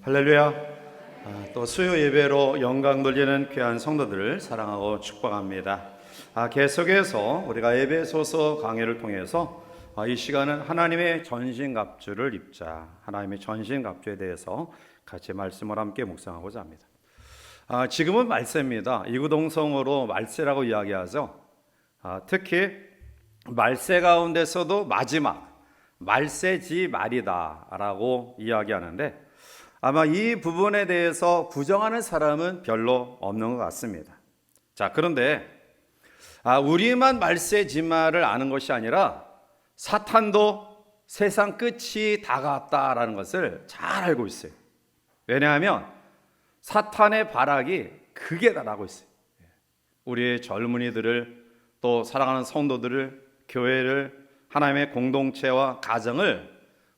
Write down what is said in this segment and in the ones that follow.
할렐루야. 또 수요 예배로 영광 돌리는 귀한 성도들을 사랑하고 축복합니다. 계속해서 우리가 에베소서 강해를 통해서 이 시간은 하나님의 전신갑주를 입자, 하나님의 전신갑주에 대해서 같이 말씀을 함께 묵상하고자 합니다. 지금은 말세입니다. 이구동성으로 말세라고 이야기하죠. 특히 말세 가운데서도 마지막 말세지 말이다 라고 이야기하는데, 아마 이 부분에 대해서 부정하는 사람은 별로 없는 것 같습니다. 자, 그런데 우리만 말세지말을 아는 것이 아니라 사탄도 세상 끝이 다가왔다라는 것을 잘 알고 있어요. 왜냐하면 사탄의 발악이 극에 달하고 있어요. 우리의 젊은이들을, 또 사랑하는 성도들을, 교회를, 하나님의 공동체와 가정을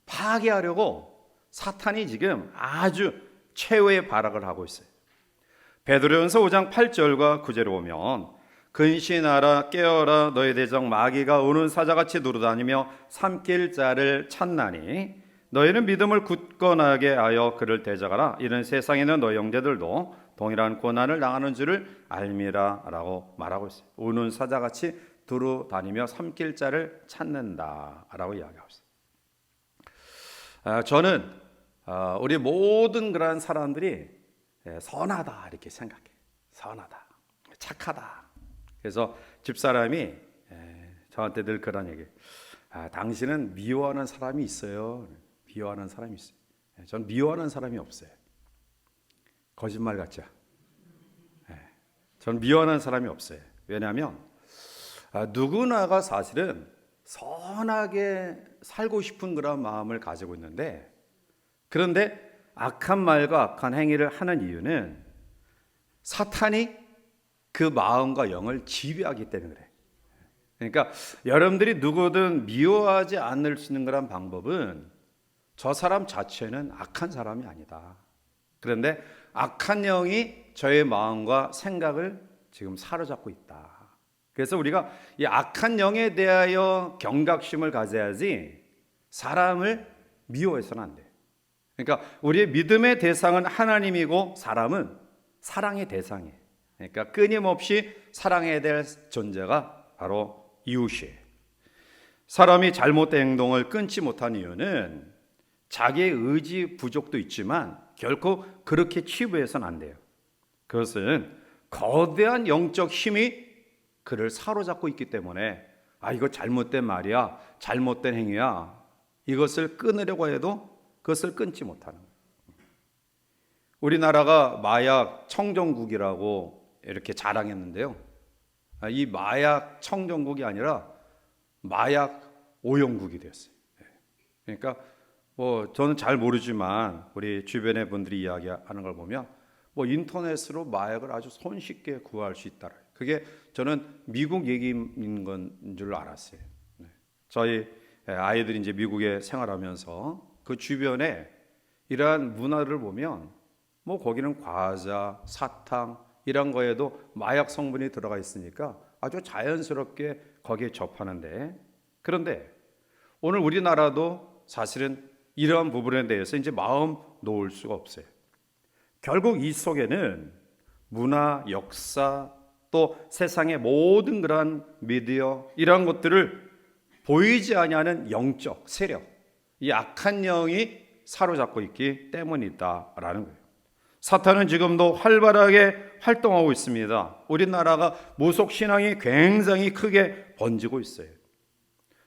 파괴하려고 사탄이 지금 아주 최후의 발악을 하고 있어요. 베드로전서 5장 8절과 9절에 보면, 근신하라 깨어라 너희 대적 마귀가 오는 사자같이 두루다니며 삼킬 자를 찾나니 너희는 믿음을 굳건하게 하여 그를 대적하라. 이런 세상에 있는 너희 형제들도 동일한 고난을 당하는 줄을 알미라 라고 말하고 있어요. 오는 사자같이 두루다니며 삼킬 자를 찾는다 라고 이야기하고 있어요. 저는 우리 모든 그런 사람들이 선하다 이렇게 생각해. 선하다, 착하다. 그래서 집사람이 저한테 늘 그런 얘기, 당신은 미워하는 사람이 있어요. 미워하는 사람이 있어요. 전 미워하는 사람이 없어요. 거짓말 같죠? 전 미워하는 사람이 없어요. 왜냐하면 누구나가 사실은 선하게 살고 싶은 그런 마음을 가지고 있는데, 그런데 악한 말과 악한 행위를 하는 이유는 사탄이 그 마음과 영을 지배하기 때문에 그래. 그러니까 여러분들이 누구든 미워하지 않을 수 있는 그런 방법은 저 사람 자체는 악한 사람이 아니다. 그런데 악한 영이 저의 마음과 생각을 지금 사로잡고 있다. 그래서 우리가 이 악한 영에 대하여 경각심을 가져야지 사람을 미워해서는 안 돼. 그러니까 우리의 믿음의 대상은 하나님이고 사람은 사랑의 대상이에요. 그러니까 끊임없이 사랑해야 될 존재가 바로 이웃이에요. 사람이 잘못된 행동을 끊지 못한 이유는 자기의 의지 부족도 있지만 결코 그렇게 치부해서는 안 돼요. 그것은 거대한 영적 힘이 그를 사로잡고 있기 때문에 이거 잘못된 말이야, 잘못된 행위야, 이것을 끊으려고 해도 그것을 끊지 못하는 거예요. 우리나라가 마약 청정국이라고 이렇게 자랑했는데요, 이 마약 청정국이 아니라 마약 오염국이 되었어요. 그러니까 저는 잘 모르지만 우리 주변의 분들이 이야기하는 걸 보면 인터넷으로 마약을 아주 손쉽게 구할 수 있다. 그게 저는 미국 얘기인 건 줄 알았어요. 저희 아이들이 이제 미국에 생활하면서 그 주변에 이러한 문화를 보면 거기는 과자, 사탕 이런 거에도 마약 성분이 들어가 있으니까 아주 자연스럽게 거기에 접하는데, 그런데 오늘 우리나라도 사실은 이러한 부분에 대해서 이제 마음 놓을 수가 없어요. 결국 이 속에는 문화, 역사, 또 세상의 모든 그러한 미디어 이러한 것들을 보이지 아니하는 영적 세력, 이 악한 영이 사로잡고 있기 때문이다라는 거예요. 사탄은 지금도 활발하게 활동하고 있습니다. 우리나라가 무속신앙이 굉장히 크게 번지고 있어요.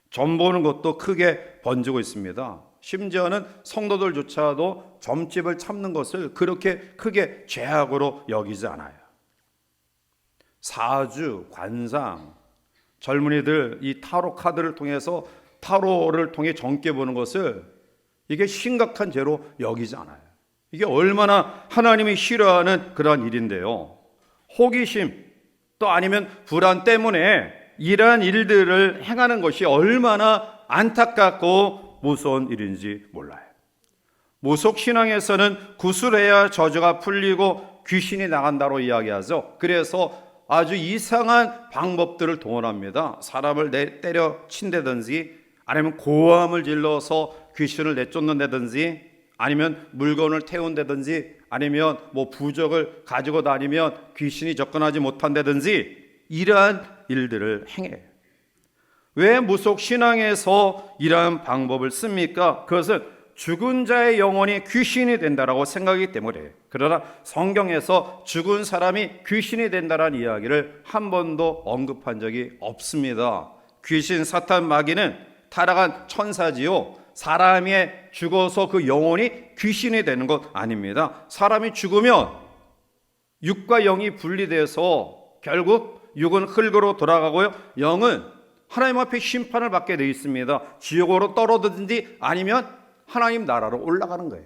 점 보는 것도 크게 번지고 있습니다. 심지어는 성도들조차도 점집을 참는 것을 그렇게 크게 죄악으로 여기지 않아요. 사주, 관상, 젊은이들 이 타로 카드를 통해서 타로를 통해 점괘 보는 것을 이게 심각한 죄로 여기지 않아요. 이게 얼마나 하나님이 싫어하는 그런 일인데요. 호기심 또 아니면 불안 때문에 이러한 일들을 행하는 것이 얼마나 안타깝고 무서운 일인지 몰라요. 무속신앙에서는 구술해야 저주가 풀리고 귀신이 나간다고 이야기하죠. 그래서 아주 이상한 방법들을 동원합니다. 사람을 때려 친다든지, 아니면 고함을 질러서 귀신을 내쫓는다든지, 아니면 물건을 태운다든지 아니면 뭐 부적을 가지고 다니면 귀신이 접근하지 못한다든지 이러한 일들을 행해요. 왜 무속 신앙에서 이러한 방법을 씁니까? 그것은 죽은 자의 영혼이 귀신이 된다라고 생각하기 때문에. 그러나 성경에서 죽은 사람이 귀신이 된다라는 이야기를 한 번도 언급한 적이 없습니다. 귀신, 사탄, 마귀는 타락한 천사지요, 사람이 죽어서 그 영혼이 귀신이 되는 것 아닙니다. 사람이 죽으면 육과 영이 분리돼서 결국 육은 흙으로 돌아가고요, 영은 하나님 앞에 심판을 받게 되어 있습니다. 지옥으로 떨어지든지 아니면 하나님 나라로 올라가는 거예요.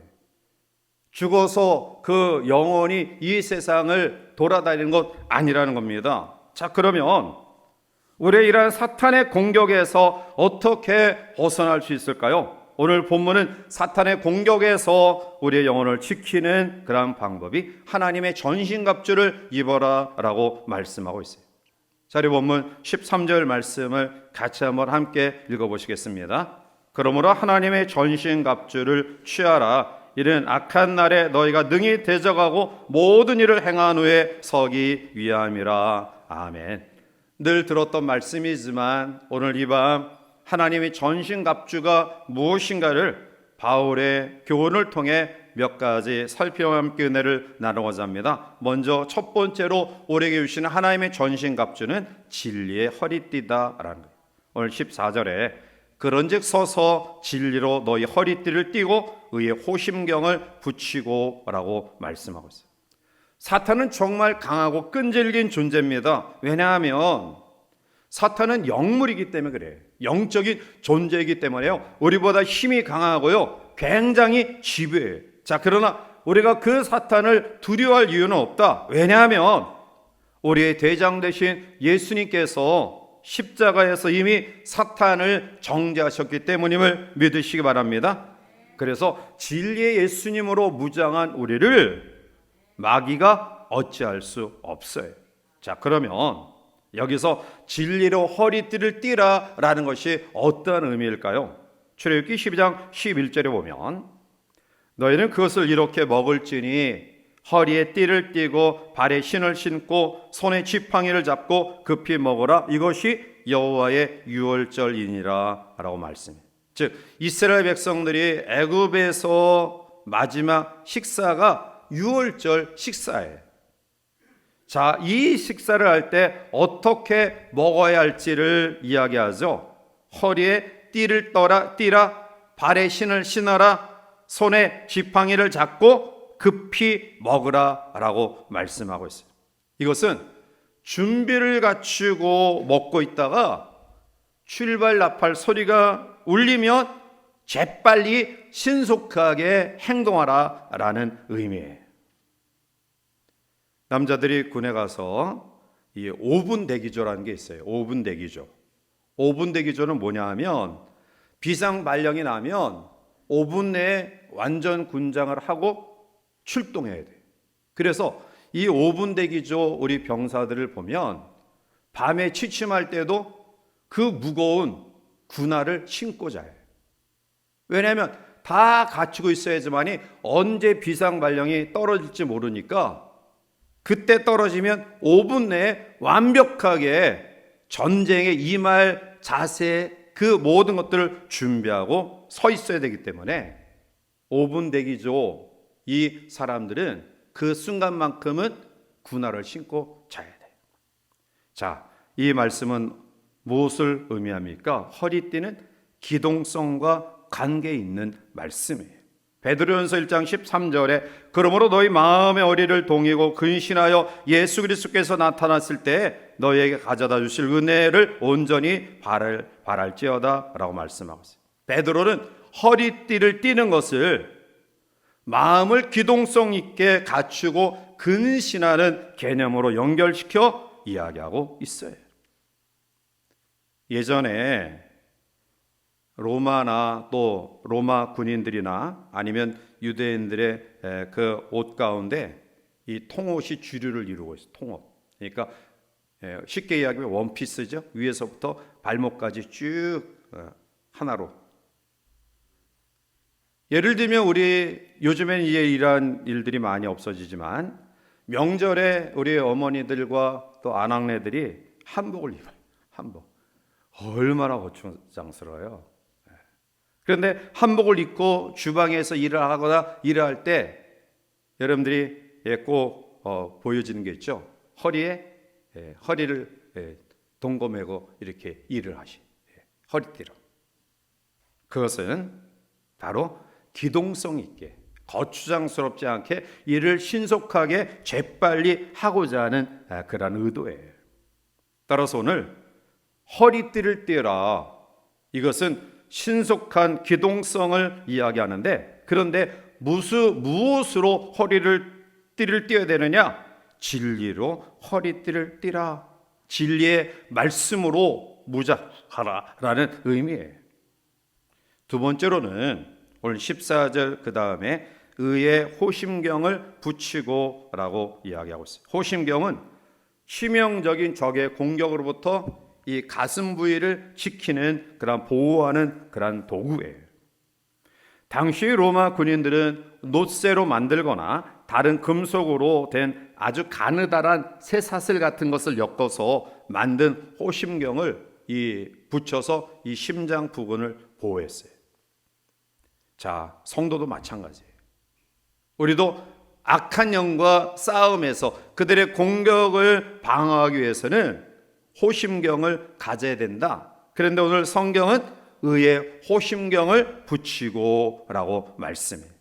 죽어서 그 영혼이 이 세상을 돌아다니는 것 아니라는 겁니다. 자, 그러면 우리의 이러한 사탄의 공격에서 어떻게 벗어날 수 있을까요? 오늘 본문은 사탄의 공격에서 우리의 영혼을 지키는 그러한 방법이 하나님의 전신갑주를 입어라 라고 말씀하고 있어요. 자, 우리 본문 13절 말씀을 같이 한번 함께 읽어보시겠습니다. 그러므로 하나님의 전신갑주를 취하라. 이는 악한 날에 너희가 능히 대적하고 모든 일을 행한 후에 서기 위함이라. 아멘. 늘 들었던 말씀이지만 오늘 이 밤 하나님의 전신갑주가 무엇인가를 바울의 교훈을 통해 몇 가지 살펴와 함께 은혜를 나누고자 합니다. 먼저 첫 번째로 우리에게 주시는 하나님의 전신갑주는 진리의 허리띠다라는 거예요. 오늘 14절에 그런즉 서서 진리로 너희 허리띠를 띠고 의의 호심경을 붙이고 라고 말씀하고 있어요. 사탄은 정말 강하고 끈질긴 존재입니다. 왜냐하면 사탄은 영물이기 때문에 그래요. 영적인 존재이기 때문에요, 우리보다 힘이 강하고요, 굉장히 지배해요. 자, 그러나 우리가 그 사탄을 두려워할 이유는 없다. 왜냐하면 우리의 대장 되신 예수님께서 십자가에서 이미 사탄을 정죄하셨기 때문임을 믿으시기 바랍니다. 그래서 진리의 예수님으로 무장한 우리를 마귀가 어찌할 수 없어요. 자, 그러면 여기서 진리로 허리띠를 띠라라는 것이 어떤 의미일까요? 출애굽기 12장 11절에 보면 너희는 그것을 이렇게 먹을지니 허리에 띠를 띠고 발에 신을 신고 손에 지팡이를 잡고 급히 먹으라. 이것이 여호와의 유월절이니라 라고 말씀해요. 즉 이스라엘 백성들이 애굽에서 마지막 식사가 유월절 식사예요. 자, 이 식사를 할 때 어떻게 먹어야 할지를 이야기하죠. 허리에 띠를 띠라, 발에 신을 신어라, 손에 지팡이를 잡고 급히 먹으라 라고 말씀하고 있어요. 이것은 준비를 갖추고 먹고 있다가 출발 나팔 소리가 울리면 재빨리 신속하게 행동하라 라는 의미예요. 남자들이 군에 가서 이 5분 대기조라는 게 있어요. 5분 대기조. 5분 대기조는 뭐냐 하면 비상 발령이 나면 5분 내에 완전 군장을 하고 출동해야 돼요. 그래서 이 5분 대기조 우리 병사들을 보면 밤에 취침할 때도 그 무거운 군화를 신고 자요. 왜냐하면 다 갖추고 있어야지만이 언제 비상 발령이 떨어질지 모르니까 그때 떨어지면 5분 내에 완벽하게 전쟁에 임할 자세, 그 모든 것들을 준비하고 서 있어야 되기 때문에 5분 대기조 이 사람들은 그 순간만큼은 군화를 신고 자야 돼요. 자, 이 말씀은 무엇을 의미합니까? 허리띠는 기동성과 관계 있는 말씀이에요. 베드로전서 1장 13절에 그러므로 너희 마음의 어리를 동이고 근신하여 예수 그리스도께서 나타났을 때 너희에게 가져다 주실 은혜를 온전히 바랄지어다 라고 말씀하고 있어요. 베드로는 허리띠를 띠는 것을 마음을 기동성 있게 갖추고 근신하는 개념으로 연결시켜 이야기하고 있어요. 예전에 로마나 또 로마 군인들이나 아니면 유대인들의 그 옷 가운데 이 통옷이 주류를 이루고 있어요. 통옷. 그러니까 쉽게 이야기하면 원피스죠. 위에서부터 발목까지 쭉 하나로. 예를 들면 우리 요즘엔 이제 이러한 일들이 많이 없어지지만 명절에 우리 어머니들과 또 아낙네들이 한복을 입어요. 한복. 얼마나 거추장스러워요. 그런데 한복을 입고 주방에서 일을 하거나 일을 할 때 여러분들이 꼭 보여지는 게 있죠. 허리를 동거매고 이렇게 일을 하시. 허리띠로. 그것은 바로 기동성 있게 거추장스럽지 않게 일을 신속하게 재빨리 하고자 하는 그런 의도예요. 따라서 오늘 허리띠를 띠라, 이것은 신속한 기동성을 이야기하는데, 그런데 무엇으로 허리띠를 띠어야 되느냐? 진리로 허리띠를 띠라. 진리의 말씀으로 무장하라라는 의미예요. 두 번째로는 오늘 14절 그 다음에 의의 호심경을 붙이고 라고 이야기하고 있어요. 호심경은 치명적인 적의 공격으로부터 이 가슴 부위를 지키는 그런 보호하는 그런 도구예요. 당시 로마 군인들은 놋쇠로 만들거나 다른 금속으로 된 아주 가느다란 쇠사슬 같은 것을 엮어서 만든 호심경을 붙여서 이 심장 부근을 보호했어요. 자, 성도도 마찬가지예요. 우리도 악한 영과 싸움에서 그들의 공격을 방어하기 위해서는 호심경을 가져야 된다. 그런데 오늘 성경은 의의 호심경을 붙이고 라고 말씀해요.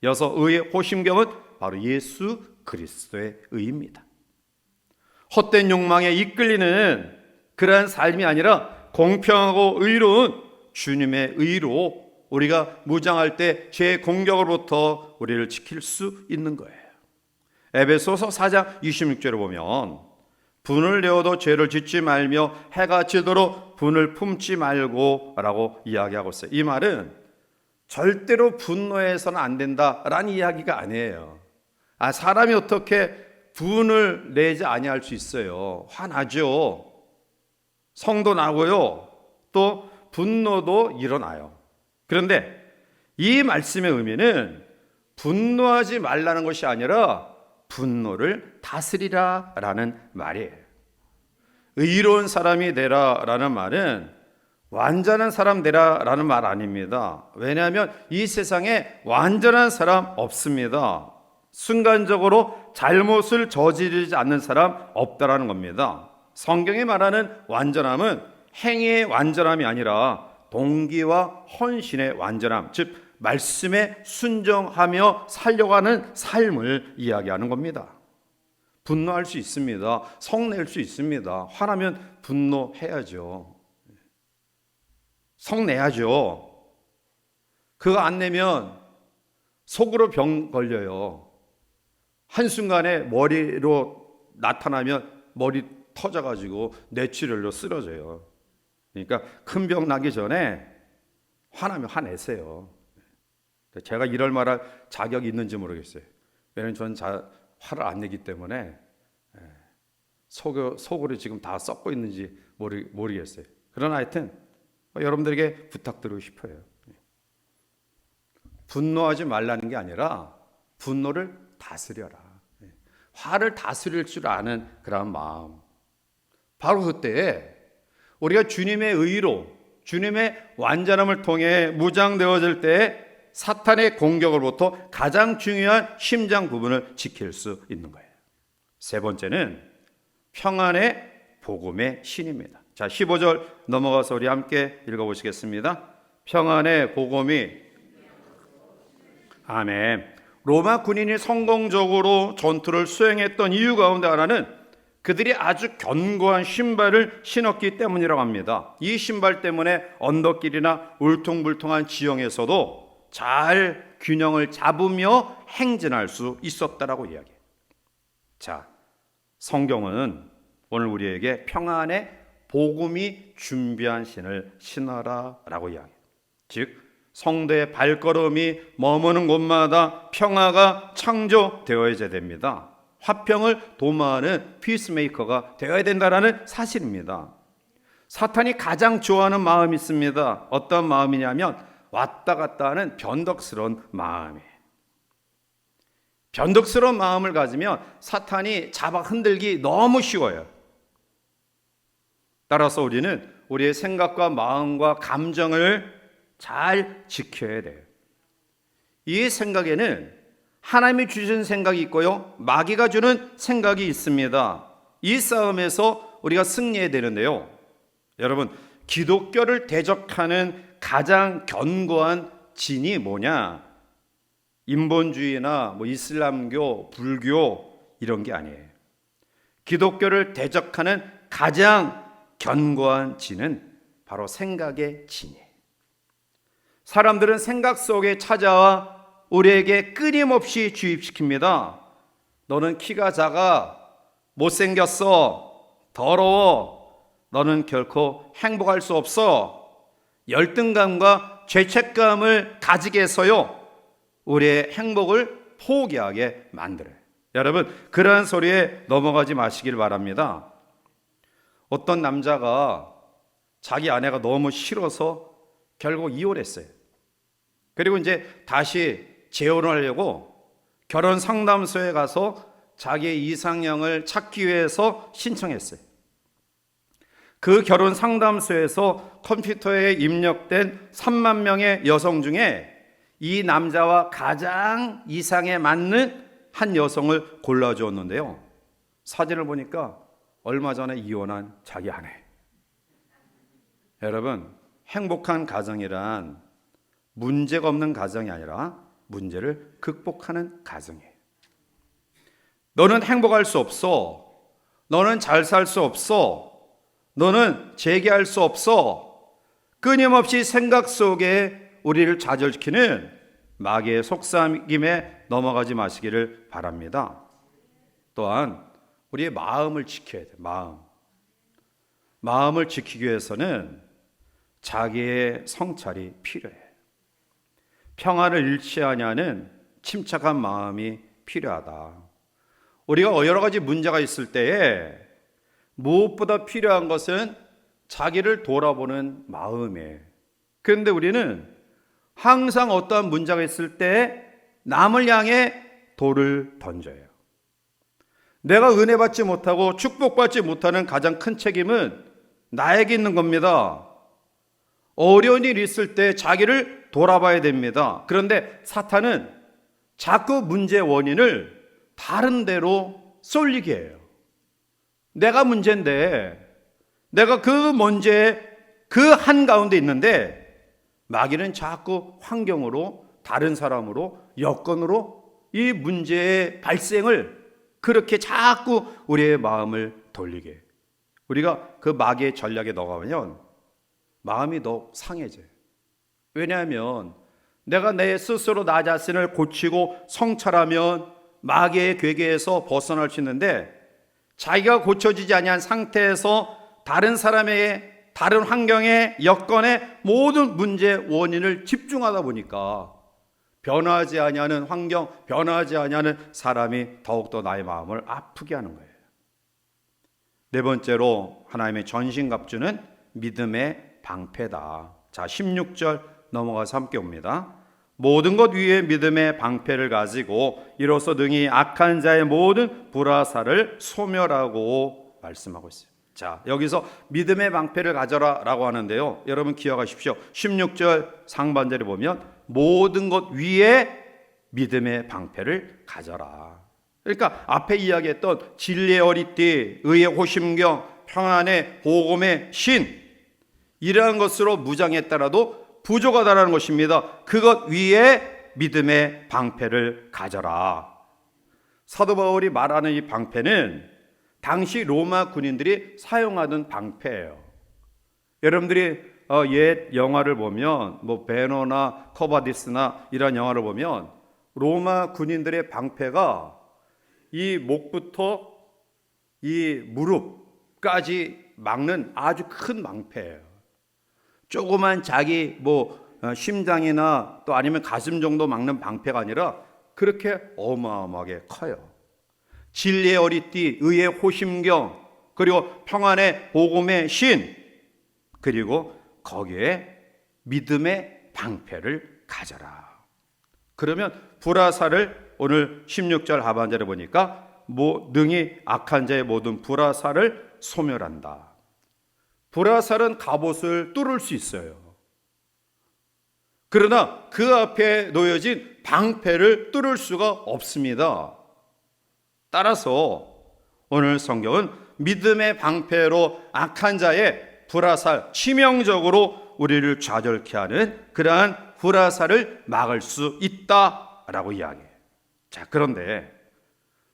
여기서 의의 호심경은 바로 예수 그리스도의 의입니다. 헛된 욕망에 이끌리는 그러한 삶이 아니라 공평하고 의로운 주님의 의로 우리가 무장할 때 죄의 공격으로부터 우리를 지킬 수 있는 거예요. 에베소서 4장 26절을 보면 분을 내어도 죄를 짓지 말며 해가 지도록 분을 품지 말고 라고 이야기하고 있어요. 이 말은 절대로 분노해서는 안 된다라는 이야기가 아니에요. 사람이 어떻게 분을 내지 아니할 수 있어요. 화나죠. 성도 나고요. 또 분노도 일어나요. 그런데 이 말씀의 의미는 분노하지 말라는 것이 아니라 분노를 다스리라 라는 말이에요. 의로운 사람이 되라 라는 말은 완전한 사람 되라 라는 말 아닙니다. 왜냐하면 이 세상에 완전한 사람 없습니다. 순간적으로 잘못을 저지르지 않는 사람 없다라는 겁니다. 성경이 말하는 완전함은 행위의 완전함이 아니라 동기와 헌신의 완전함, 즉 말씀에 순종하며 살려가는 삶을 이야기하는 겁니다. 분노할 수 있습니다. 성낼 수 있습니다. 화나면 분노해야죠. 성내야죠. 그거 안 내면 속으로 병 걸려요. 한순간에 머리로 나타나면 머리 터져가지고 뇌출혈로 쓰러져요. 그러니까 큰 병 나기 전에 화나면 화내세요. 제가 이럴 말할 자격이 있는지 모르겠어요. 왜냐하면 저는 화를 안 내기 때문에 속으로 지금 다 썩고 있는지 모르겠어요. 그러나 하여튼 여러분들에게 부탁드리고 싶어요. 분노하지 말라는 게 아니라 분노를 다스려라. 화를 다스릴 줄 아는 그런 마음. 바로 그때에 우리가 주님의 의로 주님의 완전함을 통해 무장되어질 때 사탄의 공격으로부터 가장 중요한 심장 부분을 지킬 수 있는 거예요. 세 번째는 평안의 복음의 신입니다. 자, 15절 넘어가서 우리 함께 읽어보시겠습니다. 평안의 복음이 아멘. 로마 군인이 성공적으로 전투를 수행했던 이유 가운데 하나는 그들이 아주 견고한 신발을 신었기 때문이라고 합니다. 이 신발 때문에 언덕길이나 울퉁불퉁한 지형에서도 잘 균형을 잡으며 행진할 수 있었다라고 이야기해요. 자, 성경은 오늘 우리에게 평안의 복음이 준비한 신을 신어라 라고 이야기해요. 즉 성도의 발걸음이 머무는 곳마다 평화가 창조되어야 됩니다. 화평을 도모하는 피스메이커가 되어야 된다는 사실입니다. 사탄이 가장 좋아하는 마음이 있습니다. 어떤 마음이냐면 왔다 갔다 하는 변덕스러운 마음이에요. 변덕스러운 마음을 가지면 사탄이 잡아 흔들기 너무 쉬워요. 따라서 우리는 우리의 생각과 마음과 감정을 잘 지켜야 돼요. 이 생각에는 하나님이 주신 생각이 있고요, 마귀가 주는 생각이 있습니다. 이 싸움에서 우리가 승리해야 되는데요, 여러분, 기독교를 대적하는 가장 견고한 진이 뭐냐? 인본주의나 이슬람교, 불교 이런 게 아니에요. 기독교를 대적하는 가장 견고한 진은 바로 생각의 진이에요. 사람들은 생각 속에 찾아와 우리에게 끊임없이 주입시킵니다. 너는 키가 작아, 못생겼어, 더러워, 너는 결코 행복할 수 없어, 열등감과 죄책감을 가지게 해서요, 우리의 행복을 포기하게 만들어요. 여러분, 그러한 소리에 넘어가지 마시길 바랍니다. 어떤 남자가 자기 아내가 너무 싫어서 결국 이혼했어요. 그리고 이제 다시 재혼을 하려고 결혼 상담소에 가서 자기의 이상형을 찾기 위해서 신청했어요. 그 결혼 상담소에서 컴퓨터에 입력된 3만 명의 여성 중에 이 남자와 가장 이상에 맞는 한 여성을 골라주었는데요, 사진을 보니까 얼마 전에 이혼한 자기 아내. 여러분, 행복한 가정이란 문제가 없는 가정이 아니라 문제를 극복하는 가정이에요. 너는 행복할 수 없어, 너는 잘 살 수 없어, 너는 재기할 수 없어, 끊임없이 생각 속에 우리를 좌절시키는 마귀의 속삭임에 넘어가지 마시기를 바랍니다. 또한 우리의 마음을 지켜야 돼요. 마음을 지키기 위해서는 자기의 성찰이 필요해요. 평안을 잃지 아니하는 침착한 마음이 필요하다. 우리가 여러 가지 문제가 있을 때에 무엇보다 필요한 것은 자기를 돌아보는 마음이에요. 그런데 우리는 항상 어떠한 문제가 있을 때 남을 향해 돌을 던져요. 내가 은혜 받지 못하고 축복받지 못하는 가장 큰 책임은 나에게 있는 겁니다. 어려운 일이 있을 때 자기를 돌아봐야 됩니다. 그런데 사탄은 자꾸 문제의 원인을 다른 데로 쏠리게 해요. 내가 문제인데, 내가 그 문제의 그 한가운데 있는데 마귀는 자꾸 환경으로, 다른 사람으로, 여건으로 이 문제의 발생을 그렇게 자꾸 우리의 마음을 돌리게 해요. 우리가 그 마귀의 전략에 넣어가면 마음이 더 상해져요. 왜냐하면 내가 내 스스로 나 자신을 고치고 성찰하면 마귀의 괴계에서 벗어날 수 있는데, 자기가 고쳐지지 아니한 상태에서 다른 사람의, 다른 환경의, 여건의 모든 문제의 원인을 집중하다 보니까 변화하지 아니하는 환경, 변화하지 아니하는 사람이 더욱더 나의 마음을 아프게 하는 거예요. 네 번째로 하나님의 전신갑주는 믿음의 방패다. 자, 16절 넘어가서 함께 옵니다. 모든 것 위에 믿음의 방패를 가지고 이로써 능히 악한 자의 모든 불화살을 소멸하고 말씀하고 있어요. 자, 여기서 믿음의 방패를 가져라 라고 하는데요, 여러분 기억하십시오. 16절 상반절에 보면 모든 것 위에 믿음의 방패를 가져라. 그러니까 앞에 이야기했던 진리의 어리띠, 의의 호심경, 평안의 복음의 신, 이러한 것으로 무장했더라도 부족하다는 것입니다. 그것 위에 믿음의 방패를 가져라. 사도 바울이 말하는 이 방패는 당시 로마 군인들이 사용하던 방패예요. 여러분들이 옛 영화를 보면 베너나 커바디스나 이런 영화를 보면 로마 군인들의 방패가 이 목부터 이 무릎까지 막는 아주 큰 방패예요. 조그만 자기 심장이나 또 아니면 가슴 정도 막는 방패가 아니라 그렇게 어마어마하게 커요. 진리의 어리띠, 의의 호심경, 그리고 평안의 복음의 신, 그리고 거기에 믿음의 방패를 가져라. 그러면 불화살을 오늘 16절 하반절에 보니까 능히 악한 자의 모든 불화살을 소멸한다. 불화살은 갑옷을 뚫을 수 있어요. 그러나 그 앞에 놓여진 방패를 뚫을 수가 없습니다. 따라서 오늘 성경은 믿음의 방패로 악한 자의 불화살, 치명적으로 우리를 좌절케 하는 그러한 불화살을 막을 수 있다라고 이야기해요. 자, 그런데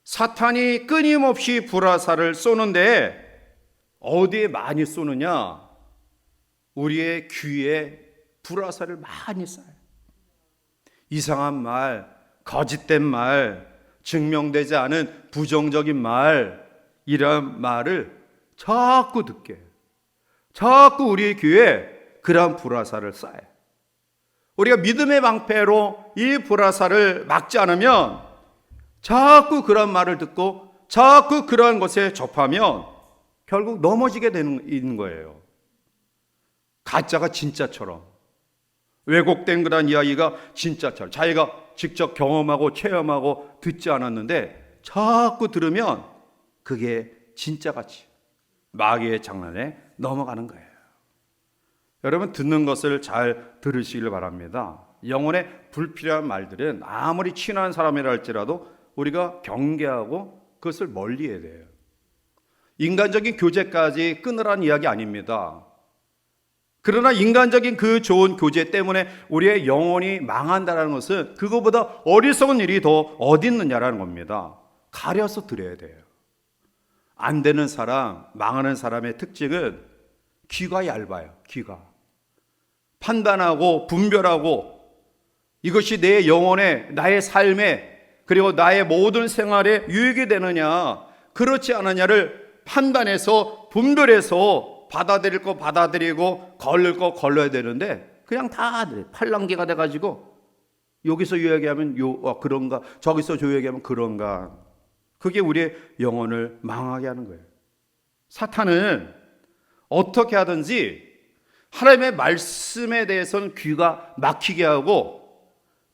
사탄이 끊임없이 불화살을 쏘는데 어디에 많이 쏘느냐? 우리의 귀에 불화살을 많이 쏴요. 이상한 말, 거짓된 말, 증명되지 않은 부정적인 말, 이런 말을 자꾸 듣게 해요. 자꾸 우리의 귀에 그러한 불화살을 쏴요. 우리가 믿음의 방패로 이 불화살을 막지 않으면 자꾸 그런 말을 듣고 자꾸 그러한 것에 접하면 결국 넘어지게 되는 거예요. 가짜가 진짜처럼, 왜곡된 그런 이야기가 진짜처럼 자기가 직접 경험하고 체험하고 듣지 않았는데 자꾸 들으면 그게 진짜같이 마귀의 장난에 넘어가는 거예요. 여러분, 듣는 것을 잘 들으시길 바랍니다. 영혼에 불필요한 말들은 아무리 친한 사람이라 할지라도 우리가 경계하고 그것을 멀리해야 돼요. 인간적인 교제까지 끊으라는 이야기 아닙니다. 그러나 인간적인 그 좋은 교제 때문에 우리의 영혼이 망한다는 것은 그거보다 어리석은 일이 더 어디 있느냐라는 겁니다. 가려서 들어야 돼요. 안 되는 사람, 망하는 사람의 특징은 귀가 얇아요. 귀가. 판단하고 분별하고 이것이 내 영혼에, 나의 삶에, 그리고 나의 모든 생활에 유익이 되느냐 그렇지 않느냐를 판단해서 분별해서 받아들일 거 받아들이고 걸릴 거 걸러야 되는데 그냥 다 팔랑귀가 돼가지고 여기서 이야기하면 그런가, 저기서 저 얘기하면 그런가. 그게 우리의 영혼을 망하게 하는 거예요. 사탄은 어떻게 하든지 하나님의 말씀에 대해서는 귀가 막히게 하고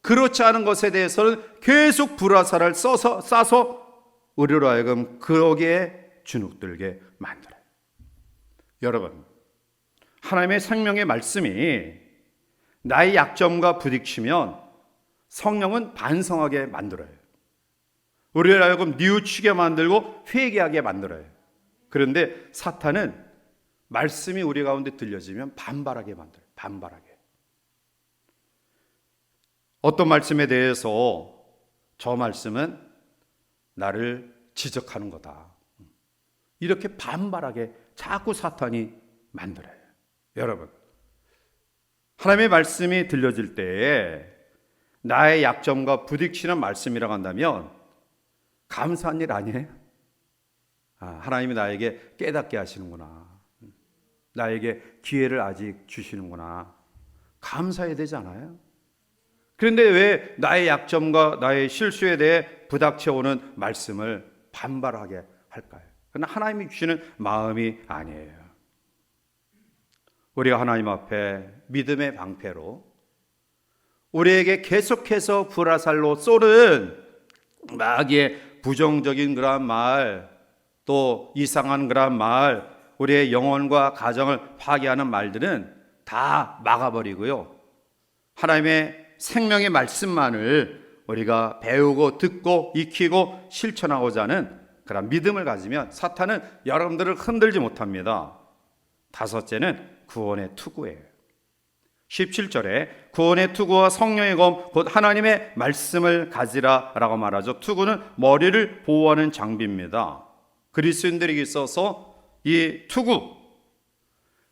그렇지 않은 것에 대해서는 계속 불화살을 쏴서 우리로 하여금 거기에 주눅들게 만들어요. 여러분, 하나님의 생명의 말씀이 나의 약점과 부딪히면 성령은 반성하게 만들어요. 우리를 하여금 뉘우치게 만들고 회개하게 만들어요. 그런데 사탄은 말씀이 우리 가운데 들려지면 반발하게 만들어요. 반발하게. 어떤 말씀에 대해서 저 말씀은 나를 지적하는 거다, 이렇게 반발하게 자꾸 사탄이 만들어요. 여러분, 하나님의 말씀이 들려질 때에 나의 약점과 부딪히는 말씀이라고 한다면 감사한 일 아니에요? 하나님이 나에게 깨닫게 하시는구나, 나에게 기회를 아직 주시는구나, 감사해야 되지 않아요? 그런데 왜 나의 약점과 나의 실수에 대해 부닥쳐오는 말씀을 반발하게 할까요? 그건 하나님이 주시는 마음이 아니에요. 우리가 하나님 앞에 믿음의 방패로 우리에게 계속해서 불화살로 쏘는 마귀의 부정적인 그러한 말, 또 이상한 그러한 말, 우리의 영혼과 가정을 파괴하는 말들은 다 막아버리고요, 하나님의 생명의 말씀만을 우리가 배우고 듣고 익히고 실천하고자 하는 그런 믿음을 가지면 사탄은 여러분들을 흔들지 못합니다. 다섯째는 구원의 투구예요. 17절에 구원의 투구와 성령의 검 곧 하나님의 말씀을 가지라 라고 말하죠. 투구는 머리를 보호하는 장비입니다. 그리스도인들에게 있어서 이 투구,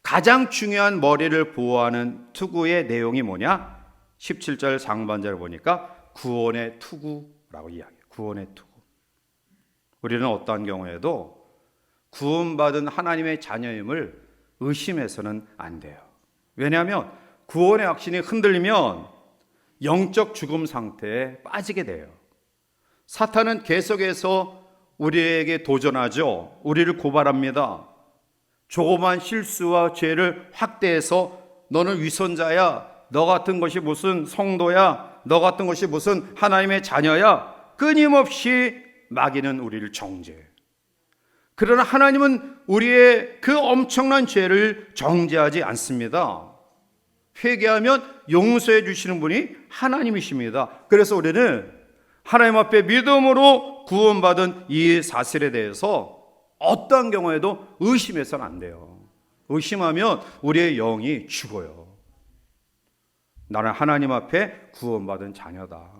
가장 중요한 머리를 보호하는 투구의 내용이 뭐냐? 17절 상반절을 보니까 구원의 투구라고 이야기해요. 구원의 투구. 우리는 어떠한 경우에도 구원받은 하나님의 자녀임을 의심해서는 안 돼요. 왜냐하면 구원의 확신이 흔들리면 영적 죽음 상태에 빠지게 돼요. 사탄은 계속해서 우리에게 도전하죠. 우리를 고발합니다. 조그만 실수와 죄를 확대해서 너는 위선자야, 너 같은 것이 무슨 성도야, 너 같은 것이 무슨 하나님의 자녀야, 끊임없이 마귀는 우리를 정죄해. 그러나 하나님은 우리의 그 엄청난 죄를 정죄하지 않습니다. 회개하면 용서해 주시는 분이 하나님이십니다. 그래서 우리는 하나님 앞에 믿음으로 구원받은 이 사실에 대해서 어떠한 경우에도 의심해서는 안 돼요. 의심하면 우리의 영이 죽어요. 나는 하나님 앞에 구원받은 자녀다.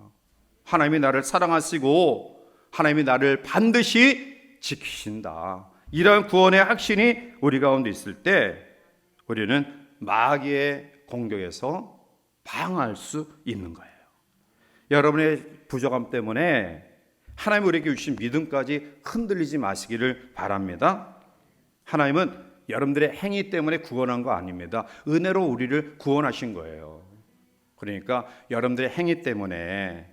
하나님이 나를 사랑하시고 하나님이 나를 반드시 지키신다. 이러한 구원의 확신이 우리 가운데 있을 때 우리는 마귀의 공격에서 방어할 수 있는 거예요. 여러분의 부족함 때문에 하나님 우리에게 주신 믿음까지 흔들리지 마시기를 바랍니다. 하나님은 여러분들의 행위 때문에 구원한 거 아닙니다. 은혜로 우리를 구원하신 거예요. 그러니까 여러분들의 행위 때문에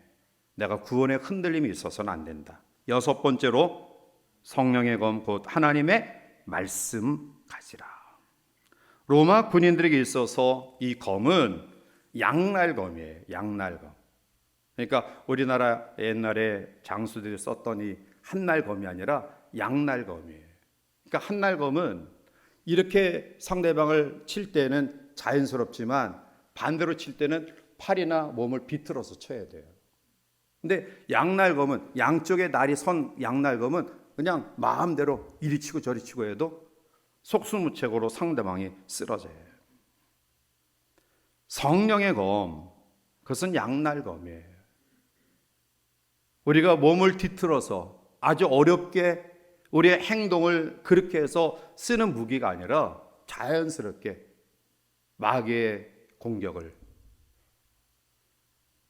내가 구원의 흔들림이 있어서는 안 된다. 여섯 번째로 성령의 검 곧 하나님의 말씀 가지라. 로마 군인들에게 있어서 이 검은 양날검이에요. 양날검. 그러니까 우리나라 옛날에 장수들이 썼던 이 한날검이 아니라 양날검이에요. 그러니까 한날검은 이렇게 상대방을 칠 때는 자연스럽지만 반대로 칠 때는 팔이나 몸을 비틀어서 쳐야 돼요. 근데 양날검은 양쪽에 날이 선 양날검은 그냥 마음대로 이리 치고 저리 치고 해도 속수무책으로 상대방이 쓰러져요. 성령의 검, 그것은 양날검이에요. 우리가 몸을 뒤틀어서 아주 어렵게 우리의 행동을 그렇게 해서 쓰는 무기가 아니라 자연스럽게 마귀의 공격을,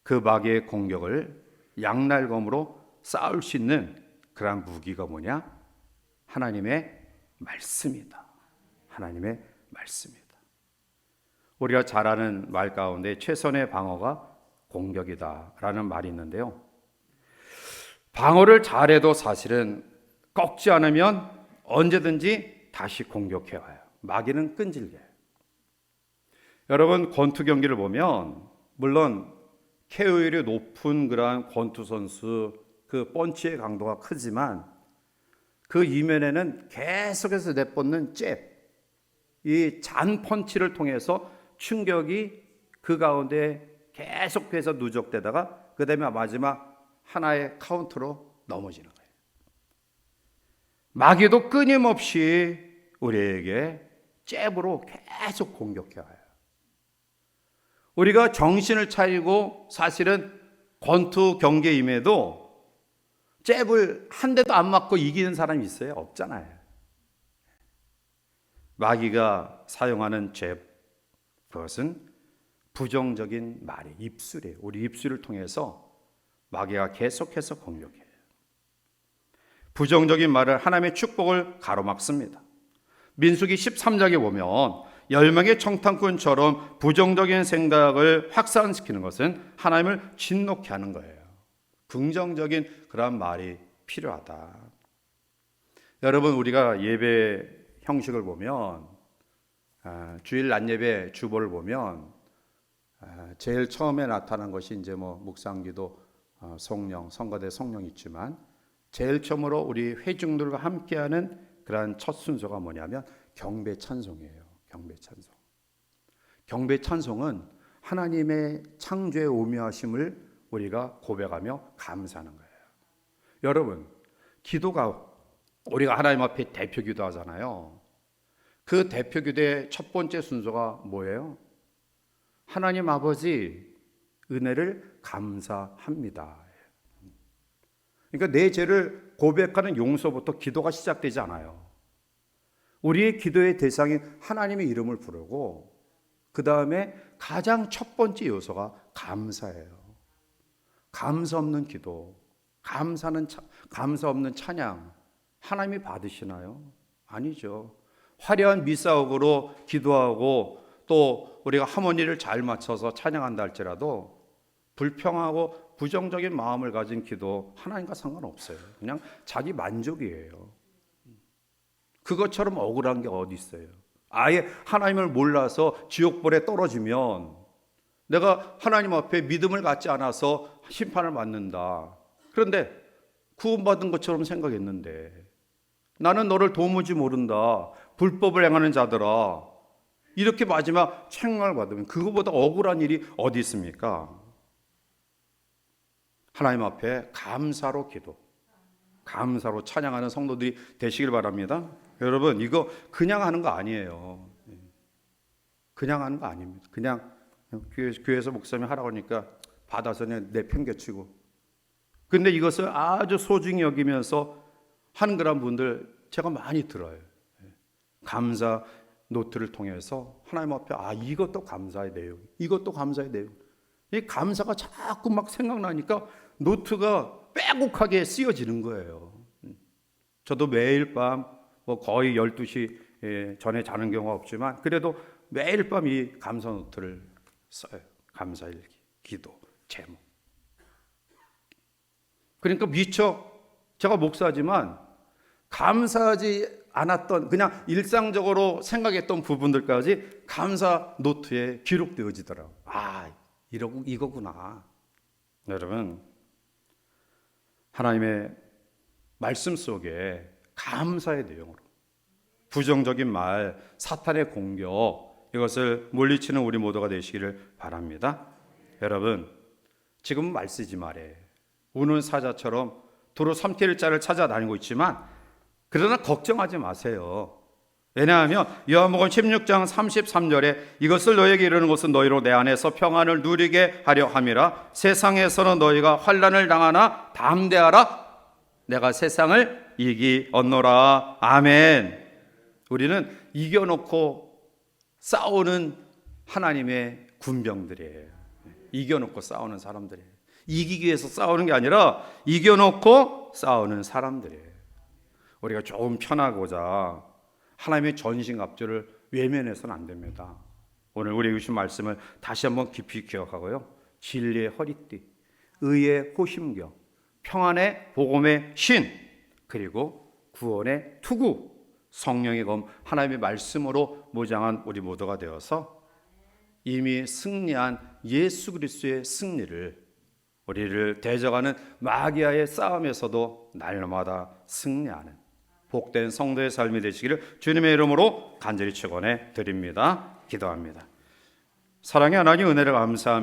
그 마귀의 공격을 양날검으로 싸울 수 있는 그러한 무기가 뭐냐? 하나님의 말씀이다. 하나님의 말씀이다. 우리가 잘 아는 말 가운데 최선의 방어가 공격이다 라는 말이 있는데요, 방어를 잘해도 사실은 꺾지 않으면 언제든지 다시 공격해 와요. 마귀는 끈질겨요. 여러분, 권투 경기를 보면 물론 KO율이 높은 그러한 권투 선수 그 펀치의 강도가 크지만 그 이면에는 계속해서 내뻗는 잽, 이 잔 펀치를 통해서 충격이 그 가운데 계속해서 누적되다가 그 다음에 마지막 하나의 카운트로 넘어지는 거예요. 마귀도 끊임없이 우리에게 잽으로 계속 공격해 와요. 우리가 정신을 차리고 사실은 권투 경기에 임해도 잽을 한 대도 안 맞고 이기는 사람이 있어요? 없잖아요. 마귀가 사용하는 잽, 그것은 부정적인 말이 입술이에요. 우리 입술을 통해서 마귀가 계속해서 공격해요. 부정적인 말을 하나님의 축복을 가로막습니다. 민수기 13장에 보면 10명의 청탄꾼처럼 부정적인 생각을 확산시키는 것은 하나님을 진노케 하는 거예요. 긍정적인 그런 말이 필요하다. 여러분, 우리가 예배 형식을 보면 주일 낮 예배 주보를 보면 제일 처음에 나타난 것이 이제 뭐 묵상기도, 성령, 성가대 성령이 있지만 제일 처음으로 우리 회중들과 함께하는 그러한 첫 순서가 뭐냐면 경배 찬송이에요. 경배 찬송. 경배 찬송은 하나님의 창조의 오묘하심을 우리가 고백하며 감사하는 거예요. 여러분, 기도가 우리가 하나님 앞에 대표 기도하잖아요. 그 대표 기도의 첫 번째 순서가 뭐예요? 하나님 아버지 은혜를 감사합니다. 그러니까 내 죄를 고백하는 용서부터 기도가 시작되지 않아요. 우리의 기도의 대상이 하나님의 이름을 부르고 그 다음에 가장 첫 번째 요소가 감사예요. 감사 없는 기도, 감사 없는 찬양, 하나님이 받으시나요? 아니죠. 화려한 미사옥으로 기도하고 또 우리가 하모니를 잘 맞춰서 찬양한다 할지라도 불평하고 부정적인 마음을 가진 기도 하나님과 상관없어요. 그냥 자기 만족이에요. 그것처럼 억울한 게 어디 있어요? 아예 하나님을 몰라서 지옥불에 떨어지면 내가 하나님 앞에 믿음을 갖지 않아서 심판을 받는다. 그런데 구원받은 것처럼 생각했는데 나는 너를 도무지 모른다. 불법을 행하는 자들아. 이렇게 마지막 책망을 받으면 그거보다 억울한 일이 어디 있습니까? 하나님 앞에 감사로 기도, 감사로 찬양하는 성도들이 되시길 바랍니다. 여러분, 이거 그냥 하는 거 아니에요. 그냥 하는 거 아닙니다. 그냥 교회에서 목사님이 하라고 하니까 받아서 그냥 내팽개치고. 근데 이것을 아주 소중히 여기면서 하는 그런 분들 제가 많이 들어요. 감사 노트를 통해서 하나님 앞에 이것도 감사의 내용, 이것도 감사의 내용. 이 감사가 자꾸 막 생각나니까 노트가 빼곡하게 쓰여지는 거예요. 저도 매일 밤 거의 12시 전에 자는 경우가 없지만 그래도 매일 밤 이 감사 노트를 써요. 감사일기, 기도, 제목. 그러니까 미처 제가 목사지만 감사하지 않았던 그냥 일상적으로 생각했던 부분들까지 감사 노트에 기록되어지더라고요. 이거구나. 여러분, 하나님의 말씀 속에 감사의 내용으로 부정적인 말, 사탄의 공격, 이것을 물리치는 우리 모두가 되시기를 바랍니다. 여러분, 지금은 말 쓰지 말에 우는 사자처럼 두루 삼킬 자를 찾아다니고 있지만 그러나 걱정하지 마세요. 왜냐하면 요한복음 16장 33절에 이것을 너에게 이르는 것은 너희로 내 안에서 평안을 누리게 하려 함이라. 세상에서는 너희가 환난을 당하나 담대하라. 내가 세상을 이기었노라. 아멘. 우리는 이겨놓고 싸우는 하나님의 군병들이에요. 이겨놓고 싸우는 사람들이에요. 이기기 위해서 싸우는 게 아니라 이겨놓고 싸우는 사람들이에요. 우리가 조금 편하고자 하나님의 전신갑주를 외면해서는 안 됩니다. 오늘 우리에게 주신 말씀을 다시 한번 깊이 기억하고요. 진리의 허리띠, 의의 호심경, 평안의 복음의 신, 그리고 구원의 투구, 성령의 검, 하나님의 말씀으로 무장한 우리 모두가 되어서 이미 승리한 예수 그리스도의 승리를, 우리를 대적하는 마귀와의 싸움에서도 날마다 승리하는 복된 성도의 삶이 되시기를 주님의 이름으로 간절히 축원해 드립니다. 기도합니다. 사랑의 하나님, 은혜를 감사합니다.